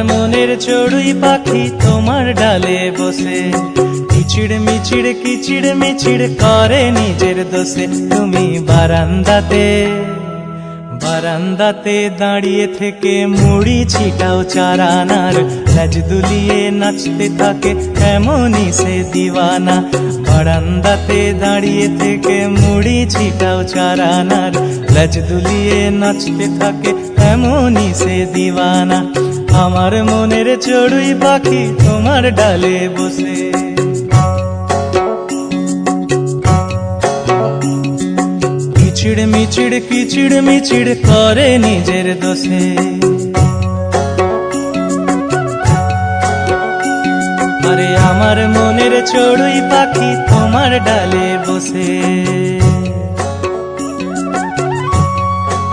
মনের চড়ুই পাখি তোমার ডালে বসে কিচিড় মিচিড় কিচিড় মিচিড় করে নিজের দোষে। তুমি বারান্দাতে বারান্দাতে দাঁড়িয়ে থেকে মুড়ি ছিটাও চারানার, লাজ দুলিয়ে নাচতে থাকে এমনই সে দিওয়ানা। বারান্দাতে দাঁড়িয়ে থেকে মুড়ি ছিটাও চারানার, লাজ দুলিয়ে নাচতে থাকে এমনই সে দিওয়ানা। আমার মনের চড়ুই পাখি তোমার ডালে বসে কিচিড় মিচিড় কিচিড় মিচিড় করে নিজের দোষে। আরে আমার মনের চড়ুই পাখি তোমার ডালে বসে।